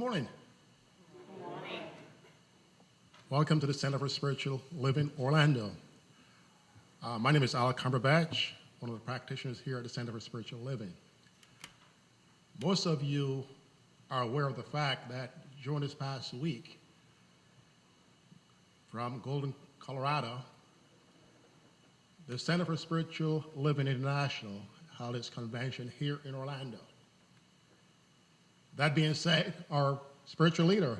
morning. Welcome to the Center for Spiritual Living, Orlando. My name is Al Cumberbatch, one of the practitioners here at the Center for Spiritual Living. Most of you are aware of the fact that during this past week, from Golden, Colorado, the Center for Spiritual Living International held its convention here in Orlando. That being said, our spiritual leader,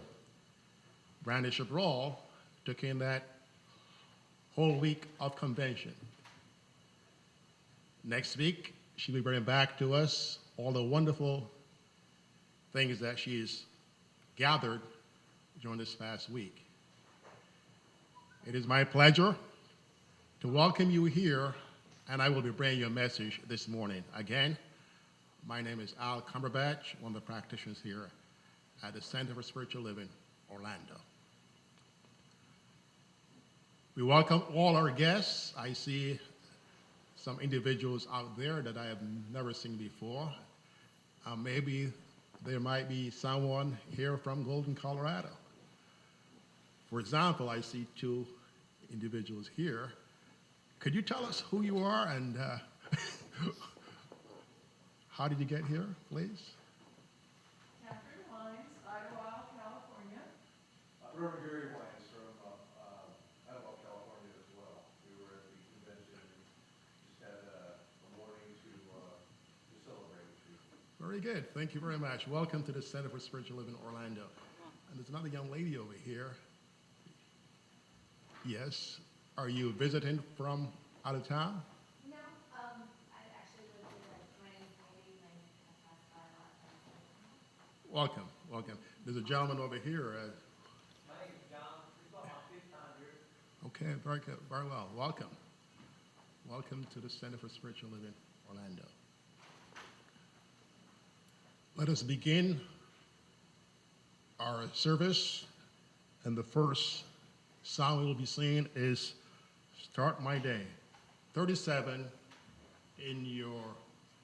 Brandy Chabrol, took in that whole week of convention. Next week, she'll be bringing back to us all the wonderful things that she's gathered during this past week. It is my pleasure to welcome you here, and I will be bringing you a message this morning. Again, my name is Al Cumberbatch, one of the practitioners here at the Center for Spiritual Living, Orlando. We welcome all our guests. I see some individuals out there that I have never seen before. Maybe there might be someone here from Golden, Colorado. For example, I see two individuals here. Could you tell us who you are and how did you get here, please? Catherine Hines, Idlewild, California. Reverend Gary Wines from Idlewild, California as well. We were at the convention and just had a morning to celebrate with you. Very good. Thank you very much. Welcome to the Center for Spiritual Living, Orlando. And there's another young lady over here. Yes. Are you visiting from out of town? No, I actually live here. My name is Katie, and I pass by a lot. Welcome, welcome. There's a gentleman over here. My name is John. This is my fifth time here. Okay, very good, very well. Welcome. Welcome to the Center for Spiritual Living, Orlando. Let us begin our service, and the first song we will be singing is Start My Day. 37 in your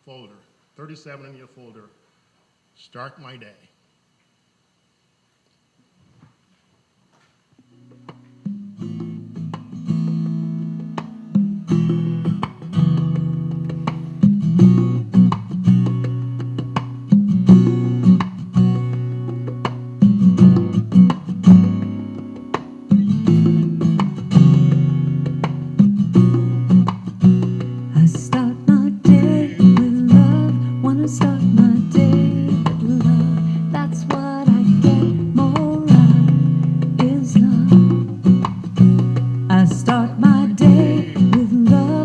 folder. 37 in your folder. Start My Day. Start my day with love.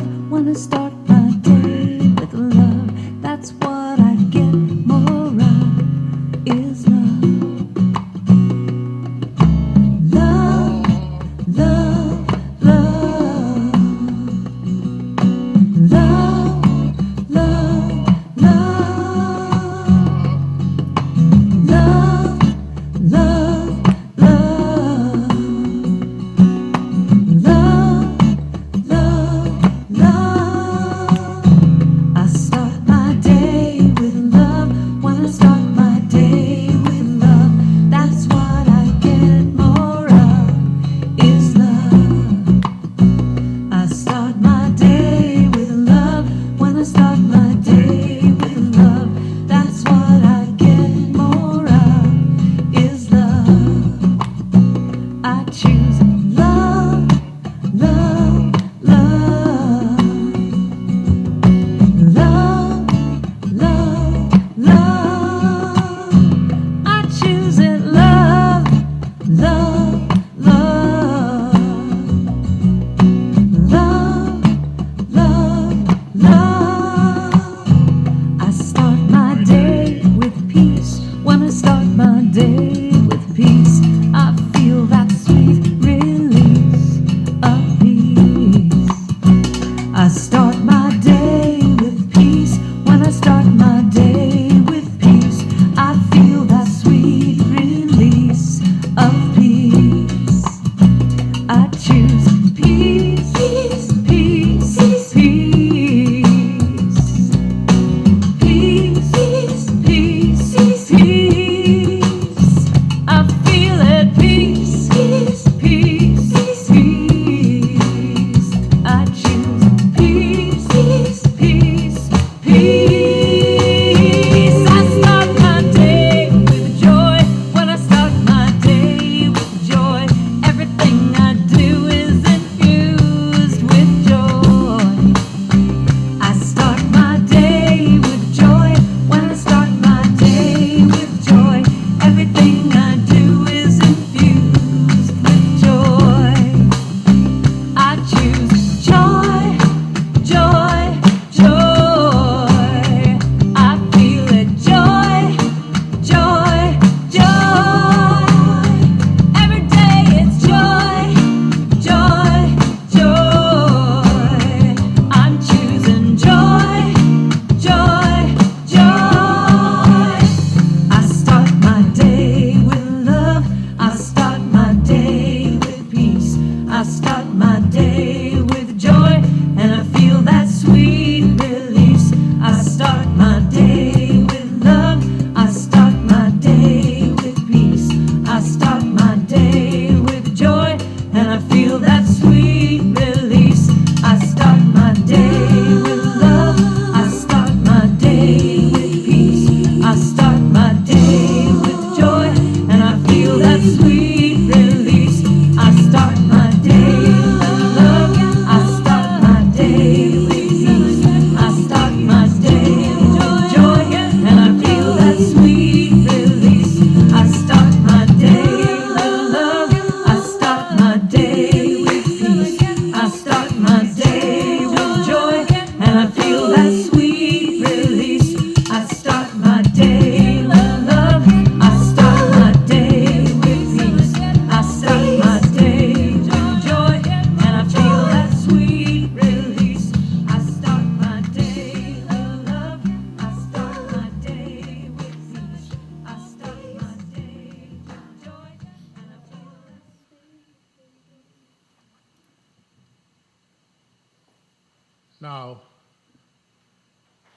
Now,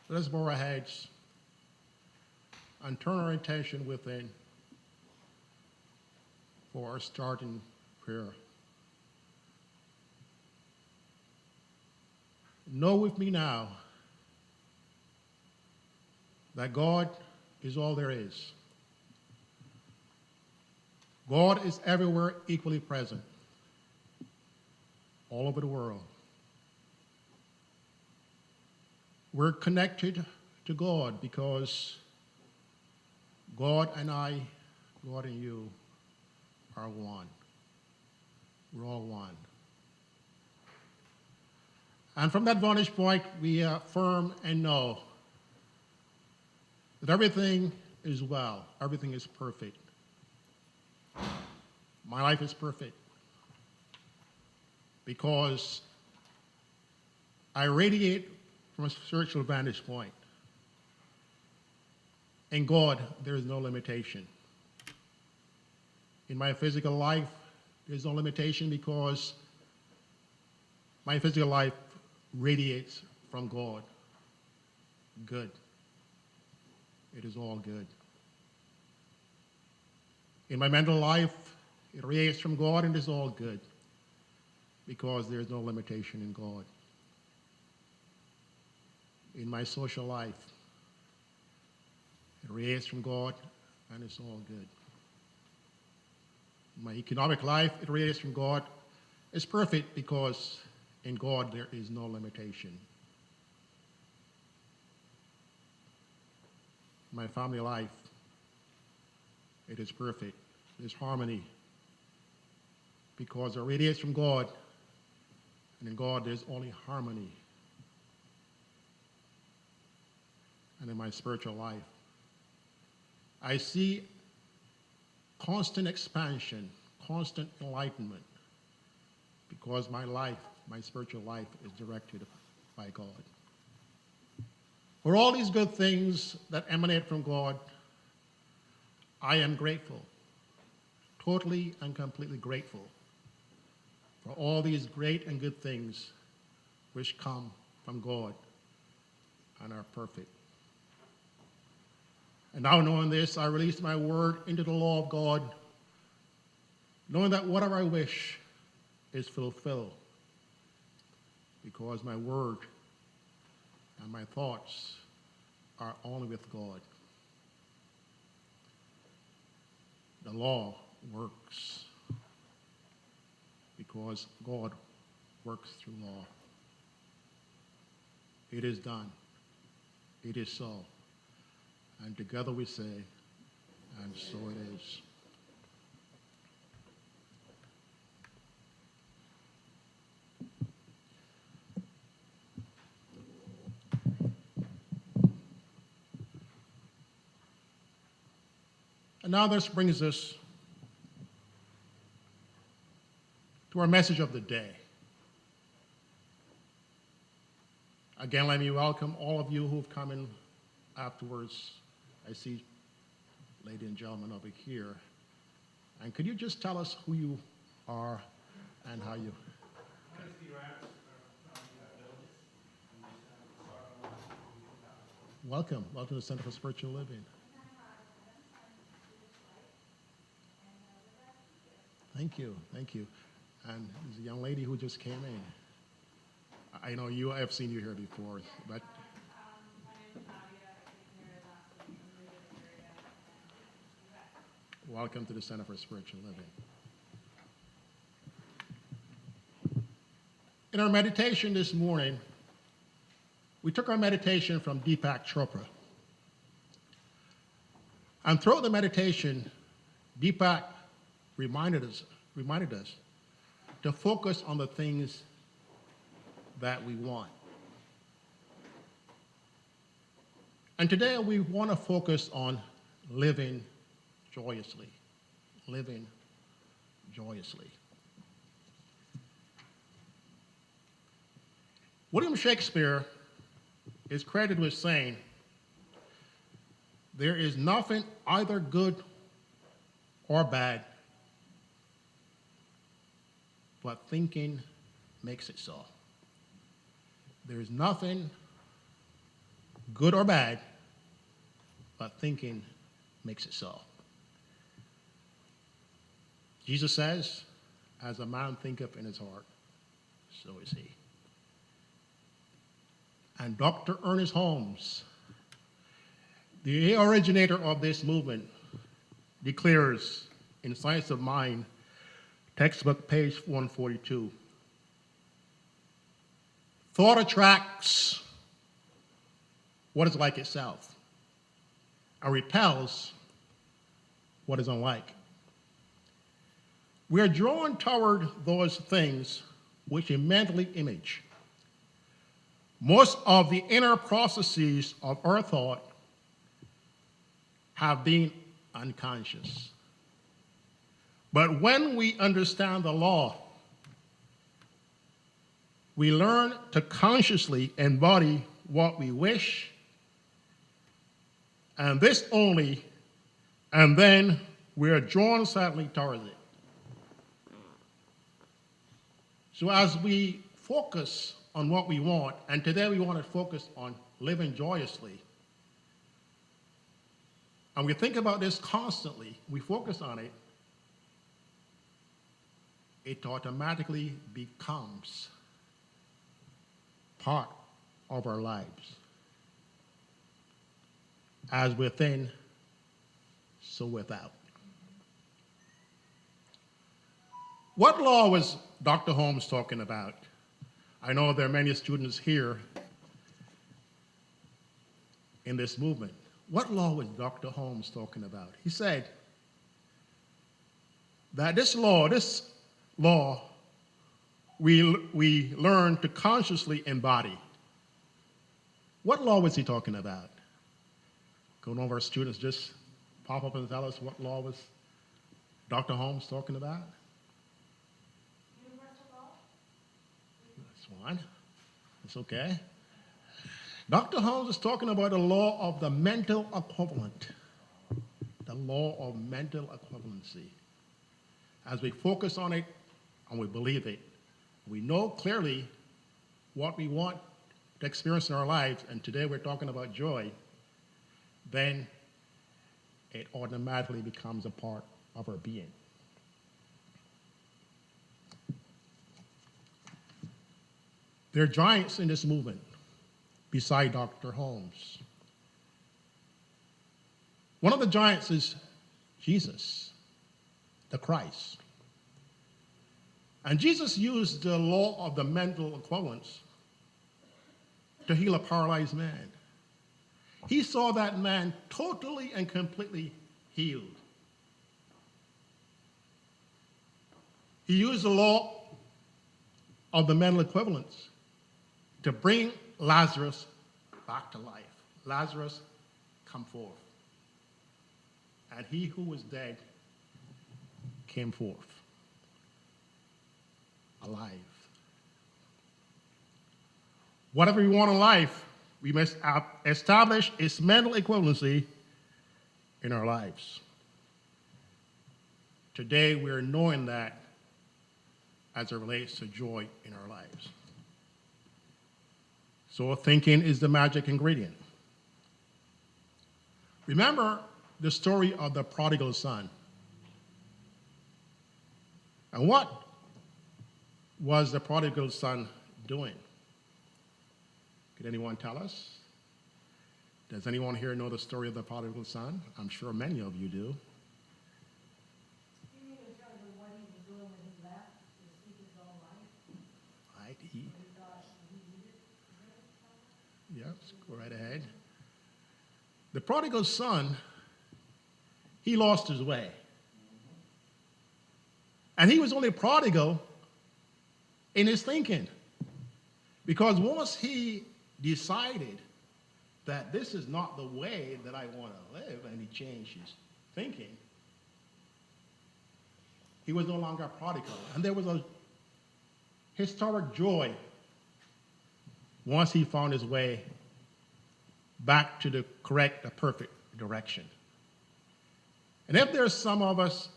let us bow our heads and turn our attention within for our starting prayer. Know with me now that God is all there is. God is everywhere equally present, all over the world. We're connected to God because God and I, God and you, are one. We're all one. And from that vantage point, we affirm and know that everything is well, everything is perfect. My life is perfect because I radiate from a spiritual vantage point. In God, there is no limitation. In my physical life, there's no limitation because my physical life radiates from God. Good. It is all good. In my mental life, it radiates from God and it is all good because there is no limitation in God. In my social life, it radiates from God and it's all good. In my economic life, it radiates from God. It's perfect because in God there is no limitation. In my family life, it is perfect. There's harmony because it radiates from God, and in God there's only harmony. And in my spiritual life, I see constant expansion, constant enlightenment, because my life, my spiritual life, is directed by God. For all these good things that emanate from God, I am grateful, totally and completely grateful for all these great and good things which come from God and are perfect. And now knowing this, I release my word into the law of God, knowing that whatever I wish is fulfilled, because my word and my thoughts are only with God. The law works because God works through law. It is done. It is so. And together we say, and so it is. And now this brings us to our message of the day. Again, let me welcome all of you who have come in afterwards. I see ladies and gentlemen over here. And could you just tell us who you are and how you... Welcome. Welcome to the Center for Spiritual Living. Thank you. Thank you. And there's a young lady who just came in. I know you, I've seen you here before, but... My name's Nadia. I came here last week. I'm new to the area, and Welcome to the Center for Spiritual Living. In our meditation this morning, we took our meditation from Deepak Chopra. And throughout the meditation, Deepak reminded us to focus on the things that we want. And today we want to focus on living joyously. Living joyously. William Shakespeare is credited with saying, "There is nothing either good or bad, but thinking makes it so." there is nothing good or bad, but thinking makes it so. Jesus says, as a man thinketh in his heart, so is he. And Dr. Ernest Holmes, the originator of this movement, declares in Science of Mind, textbook page 142, thought attracts what is like itself and repels what is unlike. We are drawn toward those things which we mentally image. Most of the inner processes of our thought have been unconscious. But when we understand the law, we learn to consciously embody what we wish, and this only, and then we are drawn silently towards it. So as we focus on what we want, and today we want to focus on living joyously, and we think about this constantly, we focus on it, it automatically becomes part of our lives. As within, so without. What law was Dr. Holmes talking about? I know there are many students here in this movement. What law was Dr. Holmes talking about? He said that this law we learn to consciously embody. What law was he talking about? Could one of our students just pop up and tell us what law was Dr. Holmes talking about? Universal law? That's one. That's okay. Dr. Holmes is talking about the law of the mental equivalent. The law of mental equivalency. As we focus on it and we believe it, we know clearly what we want to experience in our lives, and today we're talking about joy, then it automatically becomes a part of our being. There are giants in this movement beside Dr. Holmes. One of the giants is Jesus, the Christ. And Jesus used the law of the mental equivalence to heal a paralyzed man. He saw that man totally and completely healed. He used the law of the mental equivalence to bring Lazarus back to life. Lazarus, come forth. And he who was dead came forth, alive. Whatever we want in life, we must establish its mental equivalency in our lives. Today, we're knowing that as it relates to joy in our lives. So thinking is the magic ingredient. Remember the story of the prodigal son. And what was the prodigal son doing? Could anyone tell us? Does anyone here know the story of the prodigal son? I'm sure many of you do. You mean in terms of what he was doing when he left to seek his own life? Right? He thought he needed Yes, go right ahead. The prodigal son, he lost his way. And he was only prodigal in his thinking. Because once he decided that this is not the way that I want to live, and he changed his thinking, he was no longer a prodigal. And there was a historic joy once he found his way back to the correct, the perfect direction. And if there's some of us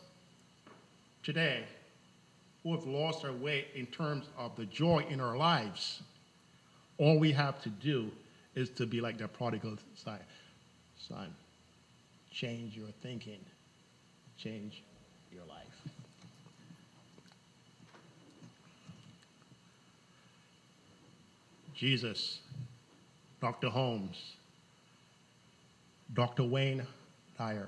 today who have lost our way in terms of the joy in our lives, all we have to do is to be like the prodigal son. Change your thinking. Change your life. Jesus, Dr. Holmes, Dr. Wayne Dyer.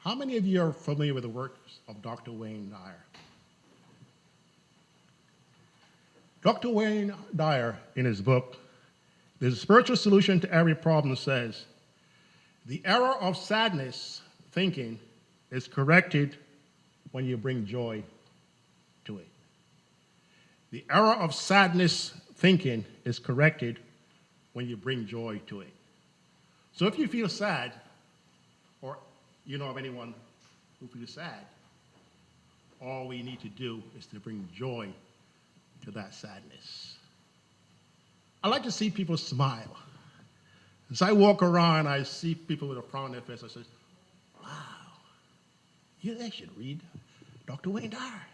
How many of you are familiar with the works of Dr. Wayne Dyer? Dr. Wayne Dyer, in his book, "There's a Spiritual Solution to Every Problem," says, the error of sadness thinking is corrected when you bring joy to it. The error of sadness thinking is corrected when you bring joy to it. So if you feel sad, or you know of anyone who feels sad, all we need to do is to bring joy to that sadness. I like to see people smile. As I walk around, I see people with a frown on their face. I say, wow, they should read Dr. Wayne Dyer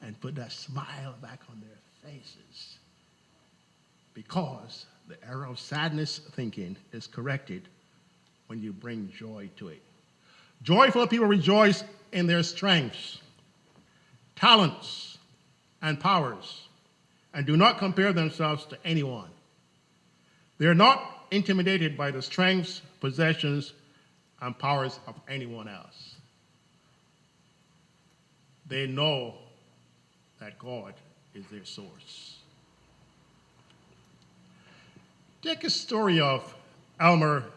and put that smile back on their faces. Because the error of sadness thinking is corrected when you bring joy to it. Joyful people rejoice in their strengths, talents, and powers, and do not compare themselves to anyone. They are not intimidated by the strengths, possessions, and powers of anyone else. They know that God is their source. Take a story of Elmer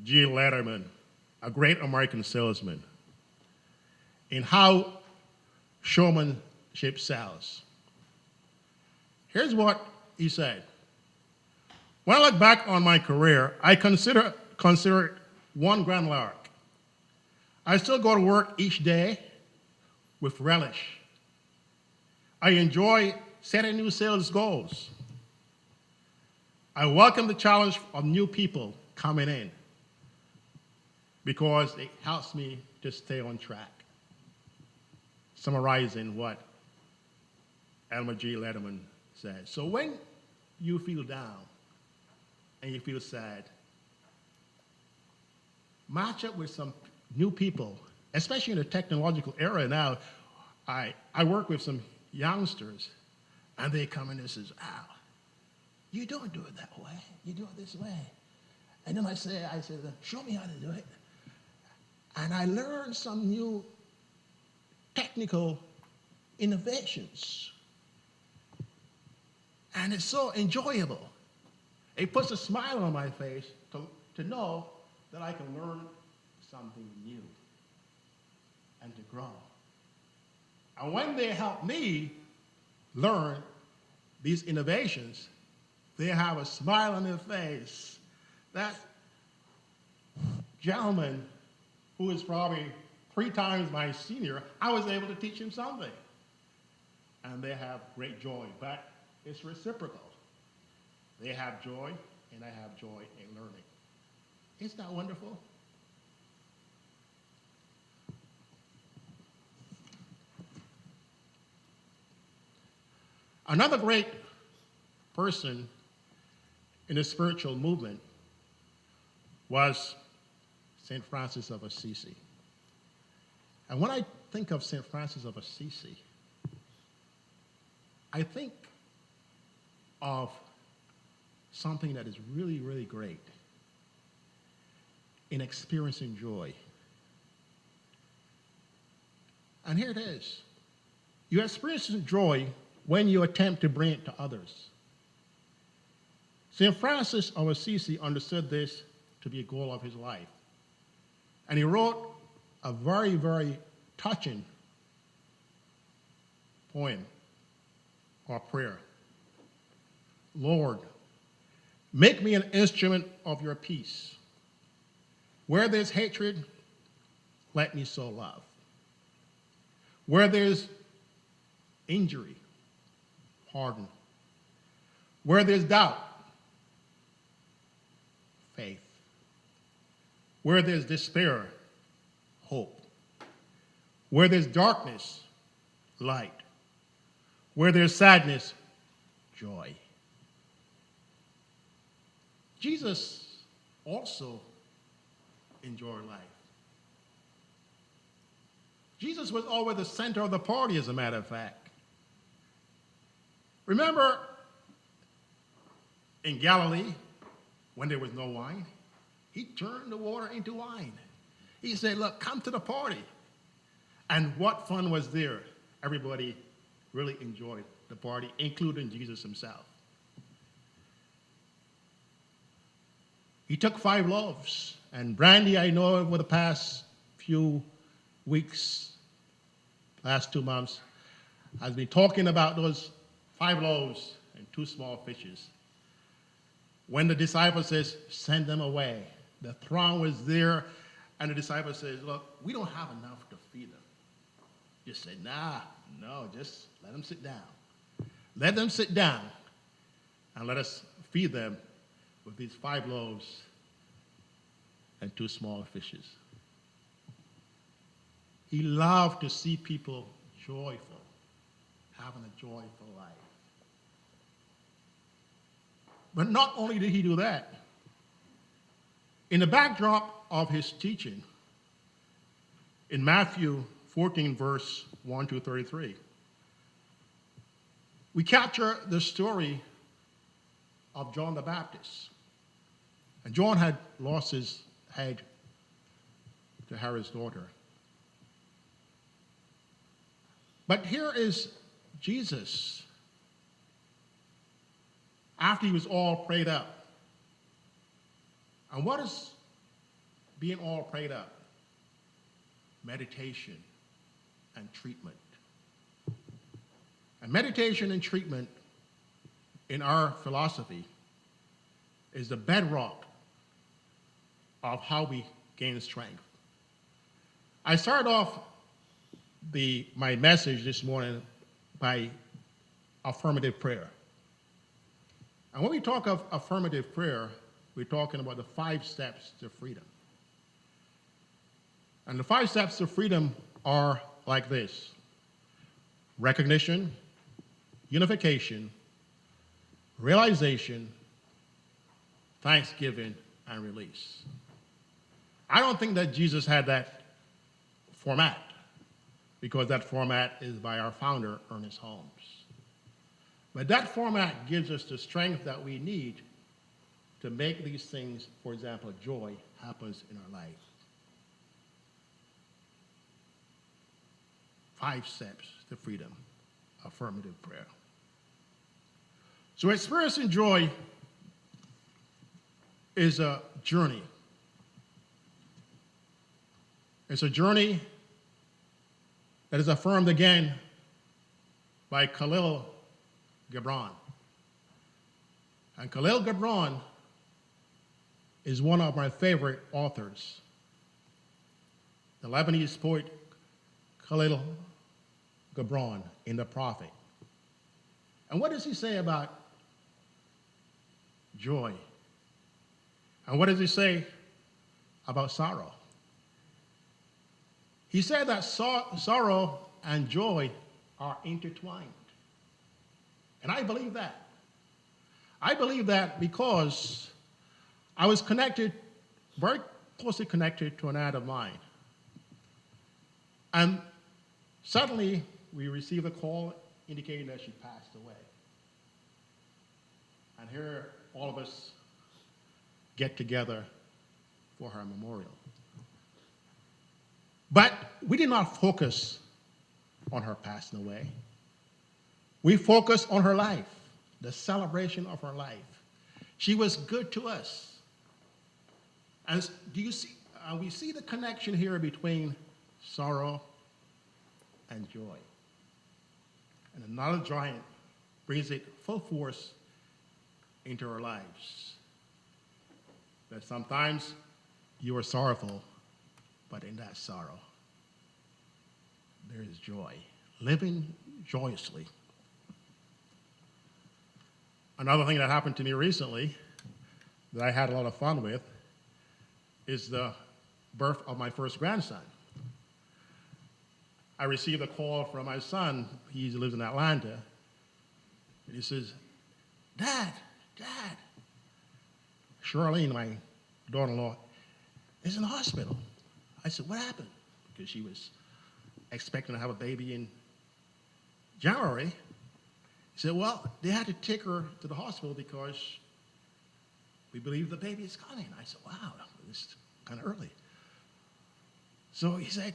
G. Letterman, a great American salesman, in how showmanship sells. Here's what he said. When I look back on my career, I consider it one grand lark. I still go to work each day with relish. I enjoy setting new sales goals. I welcome the challenge of new people coming in because it helps me to stay on track. Summarizing what Elmer G. Letterman said. So when you feel down and you feel sad, match up with some new people, especially in the technological era now. I work with some youngsters, and they come in and says, "Al, you don't do it that way. You do it this way." And then I say, "Show me how to do it." And I learn some new technical innovations. And it's so enjoyable. It puts a smile on my face to know that I can learn something new and to grow. And when they help me learn these innovations, they have a smile on their face. That gentleman, who is probably 3 times my senior, I was able to teach him something. And they have great joy, but it's reciprocal. They have joy, and I have joy in learning. Isn't that wonderful? Another great person in the spiritual movement was St. Francis of Assisi. And when I think of St. Francis of Assisi, I think of something that is really, really great in experiencing joy. And here it is. You experience joy when you attempt to bring it to others. St. Francis of Assisi understood this to be a goal of his life. And he wrote a very, very touching poem or prayer. Lord, make me an instrument of your peace. Where there's hatred, let me sow love. Where there's injury, pardon. Where there's doubt, faith. Where there's despair, hope. Where there's darkness, light. Where there's sadness, joy. Jesus also enjoyed life. Jesus was always the center of the party, as a matter of fact. Remember in Galilee, when there was no wine, he turned the water into wine. He said, look, come to the party. And what fun was there? Everybody really enjoyed the party, including Jesus himself. He took 5 loaves. And Brandy, I know over the past few weeks, last 2 months, has been talking about those 5 loaves and 2 small fishes. When the disciple says, send them away, the throng was there, and the disciple says, look, we don't have enough to feed them. Just say, no, just let them sit down. Let them sit down, and let us feed them with these 5 loaves and 2 small fishes. He loved to see people joyful, having a joyful life. But not only did he do that, in the backdrop of his teaching, in Matthew 14, verse 1 to 33, we capture the story of John the Baptist. And John had lost his head to Herod's daughter. But here is Jesus, after he was all prayed up. And what is being all prayed up? Meditation and treatment. And meditation and treatment in our philosophy is the bedrock of how we gain strength. I started off my message this morning by affirmative prayer. And when we talk of affirmative prayer, we're talking about the 5 steps to freedom. And the 5 steps to freedom are like this: recognition, unification, realization, thanksgiving, and release. I don't think that Jesus had that format, because that format is by our founder, Ernest Holmes. But that format gives us the strength that we need to make these things, for example, joy, happens in our life. 5 steps to freedom, affirmative prayer. So experiencing joy is a journey. It's a journey that is affirmed again by Khalil Gibran. And Khalil Gibran is one of my favorite authors. The Lebanese poet Khalil Gibran in The Prophet. And what does he say about joy? And what does he say about sorrow? He said that sorrow and joy are intertwined. And I believe that. I believe that because I was connected, very closely connected to an aunt of mine. And suddenly we received a call indicating that she passed away. And here all of us get together for her memorial. But we did not focus on her passing away. We focused on her life, the celebration of her life. She was good to us. And do you see? We see the connection here between sorrow and joy. And another giant brings it full force into our lives. That sometimes you are sorrowful, but in that sorrow, there is joy. Living joyously. Another thing that happened to me recently that I had a lot of fun with is the birth of my first grandson. I received a call from my son. He lives in Atlanta. And he says, Dad, Dad. Charlene, my daughter-in-law, is in the hospital. I said, what happened? Because she was expecting to have a baby in January. He said, well, they had to take her to the hospital because we believe the baby is coming. I said, wow, this is kind of early. So he said,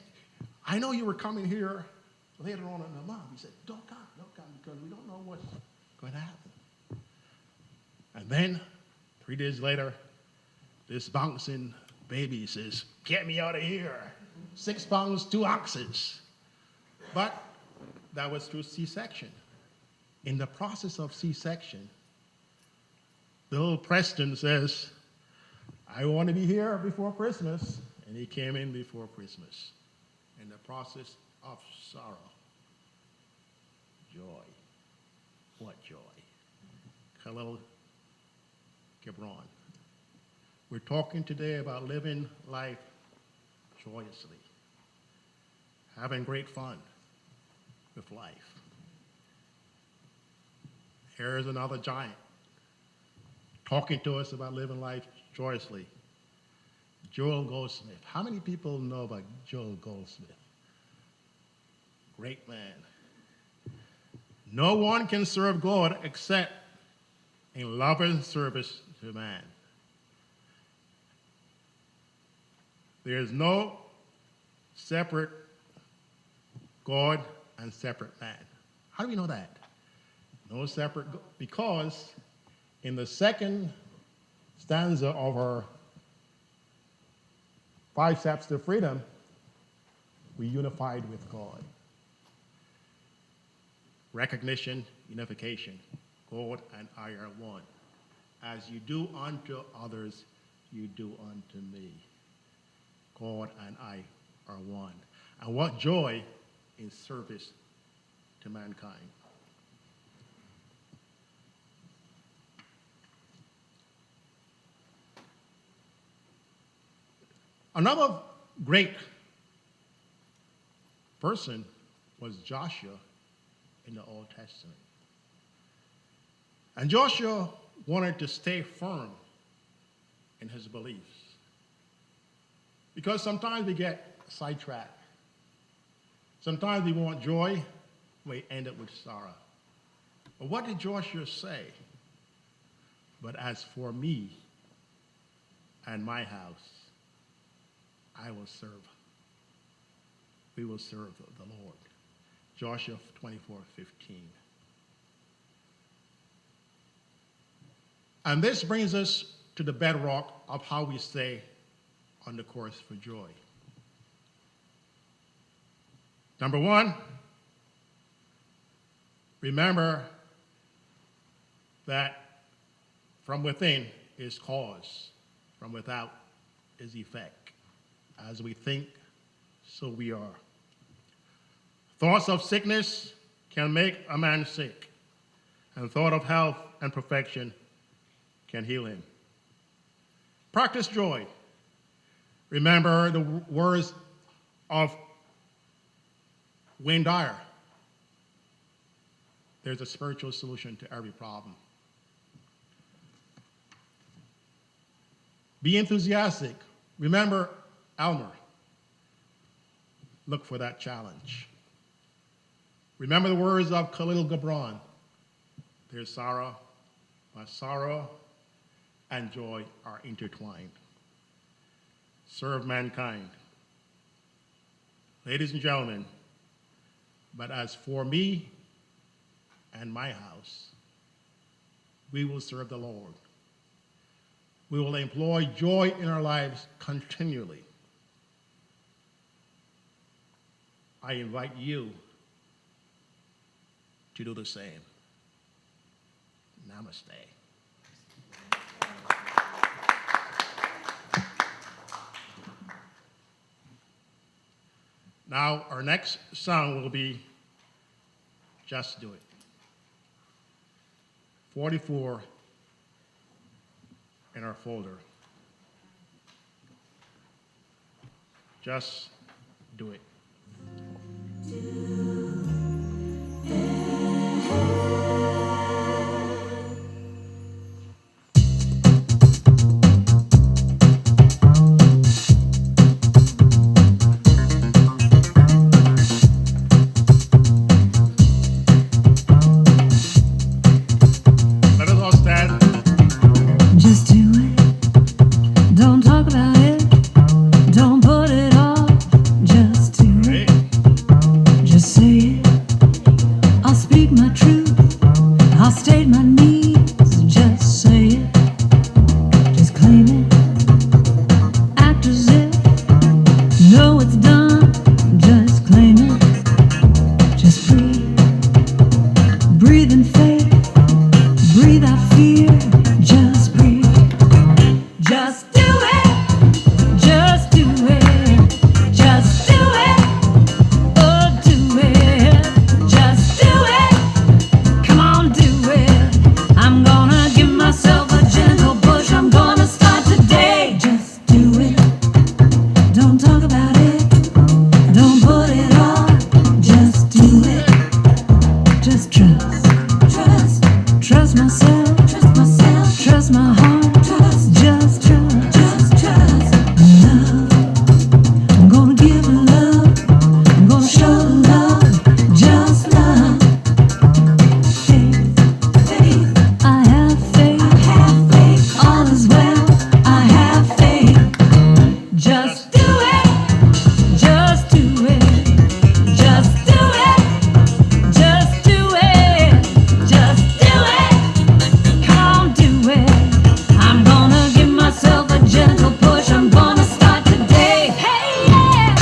I know you were coming here later on in the month. He said, don't come, because we don't know what's going to happen. And then 3 days later, this bouncing baby says, get me out of here. 6 pounds, 2 ounces. But that was through C-section. In the process of C-section, little Preston says, I want to be here before Christmas. And he came in before Christmas. In the process of sorrow, joy. What joy? Khalil Gibran. We're talking today about living life joyously, having great fun with life. Here's another giant talking to us about living life joyously. Joel Goldsmith. How many people know about Joel Goldsmith? Great man. No one can serve God except in love and service to man. There is no separate God and separate man. How do we know that? No separate, because in the second stanza of our 5 Steps to Freedom, we unified with God. Recognition, unification. God and I are one. As you do unto others, you do unto me. God and I are one. And what joy in service to mankind. Another great person was Joshua in the Old Testament. And Joshua wanted to stay firm in his beliefs. Because sometimes we get sidetracked. Sometimes we want joy, we end up with sorrow. But what did Joshua say? But as for me and my house, I will serve. We will serve the Lord. Joshua 24:15. And this brings us to the bedrock of how we stay on the course for joy. Number 1, remember that from within is cause, from without is effect. As we think, so we are. Thoughts of sickness can make a man sick, and thought of health and perfection can heal him. Practice joy. Remember the words of Wayne Dyer. There's a spiritual solution to every problem. Be enthusiastic. Remember Elmer. Look for that challenge. Remember the words of Khalil Gibran. There's sorrow, but sorrow and joy are intertwined. Serve mankind. Ladies and gentlemen, but as for me and my house, we will serve the Lord. We will employ joy in our lives continually. I invite you to do the same. Namaste. Now, our next song will be Just Do It. 44 in our folder. Just do it. myself, trust my heart, just trust. Love, I'm gonna give love, I'm gonna show love, just love. Faith, I have faith, all is well, I have faith. Just do it, just do it, just do it, just do it, just do it. Come on, do it. I'm gonna give myself a gentle push. I'm gonna start today. Hey, yeah.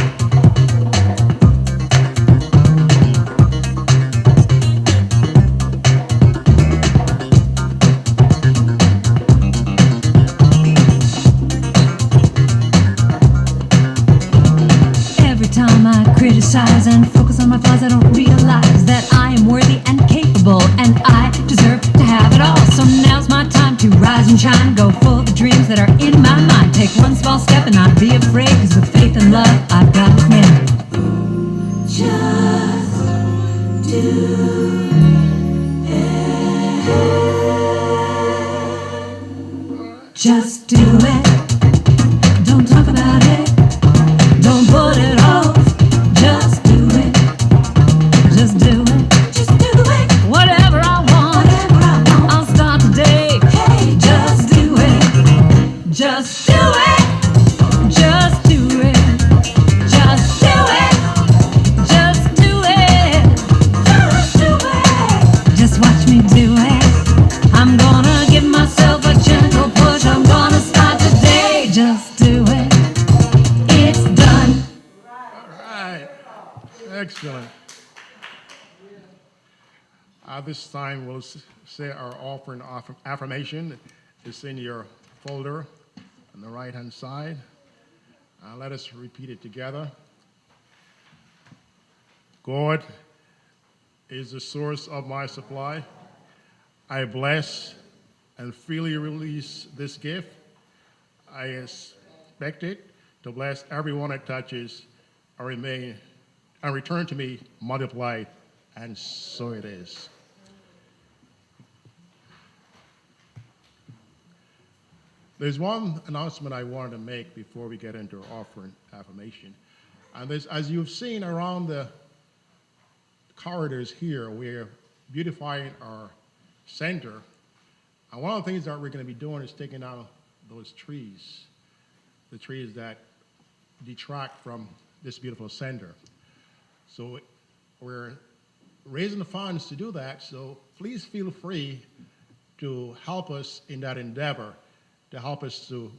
Every time I criticize and focus on my flaws, I don't realize that I am worthy and capable, and I deserve to have it all. So now's my time to rise and shine, go for the dreams that are in my mind. Take one small step and not be afraid, 'cause with faith and love, I've got it made. Just do it. Just do it. Don't talk about it. Don't put it off. Just do it. Just do it. Just do it. Whatever I want. I'll start today. Hey, just do it. Just do it. Just do it. Just do it. Just do it. Just do it. Just watch me do it. I'm gonna give myself a gentle push. I'm gonna start today. Just do it. It's done. All right. Excellent. At this time, we'll say our offering affirmation. It's in your folder on the right-hand side. Let us repeat it together. God is the source of my supply. I bless and freely release this gift. I expect it to bless everyone it touches and return to me multiplied, and so it is. There's one announcement I wanted to make before we get into our offering affirmation. And as you've seen around the corridors here, we're beautifying our center. And one of the things that we're going to be doing is taking out those trees, the trees that detract from this beautiful center. So we're raising the funds to do that, so please feel free to help us in that endeavor, to help us to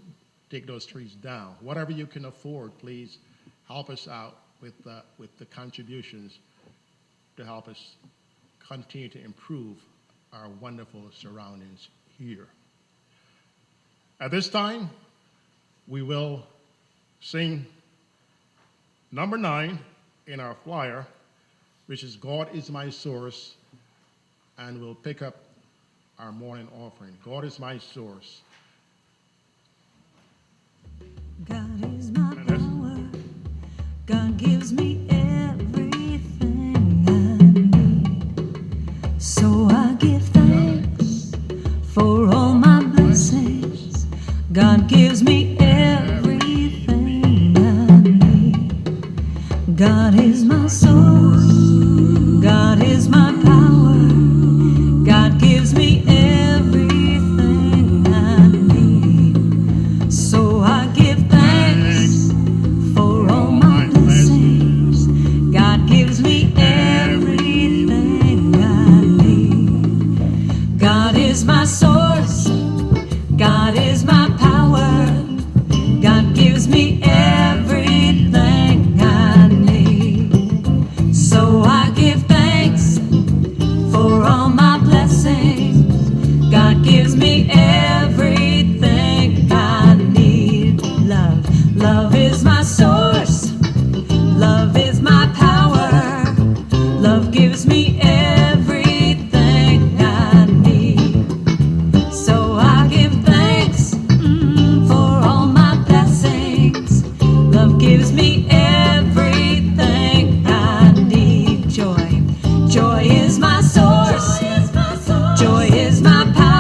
take those trees down. Whatever you can afford, please help us out with the contributions to help us continue to improve our wonderful surroundings here. At this time, we will sing number 9 in our flyer, which is God is my source, and we'll pick up our morning offering. God is my source. God is my power. God gives me everything I need. So I give thanks for all my blessings. God gives me everything I need. God is my source. God is my power. God gives me everything I need. So I give thanks for all my blessings. God gives me everything I need. God is my source. God is my power. God gives me everything I need. So I give thanks for all my blessings. God gives me everything I need. Love is my source. Love is my power. Love gives me everything I need. So I give thanks for all my blessings. Love gives me everything I need. Joy is my source. Joy is my power.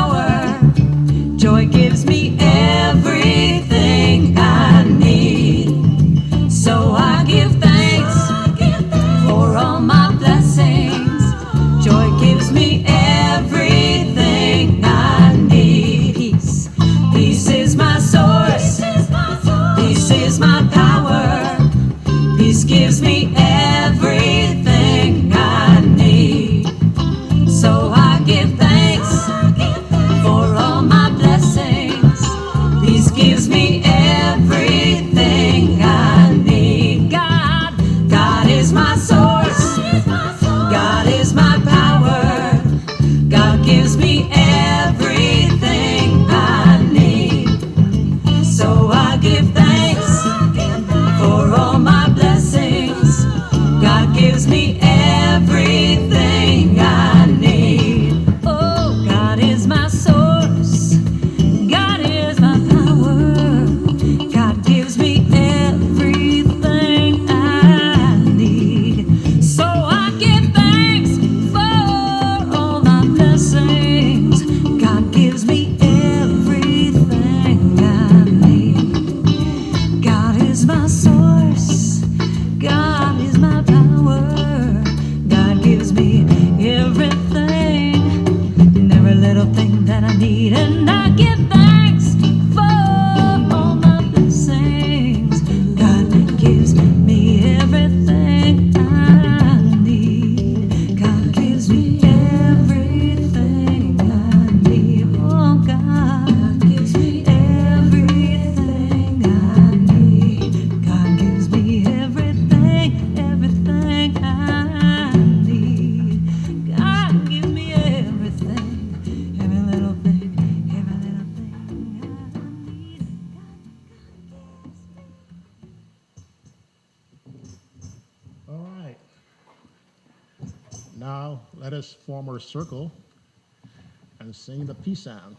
need, and I give thanks for all my blessings. God gives me everything I need. God gives me everything I need. Oh, God gives me everything I need. God gives me everything, everything I need. God gives me everything, every little thing I need. All right. Now let us form our circle and sing the peace sound.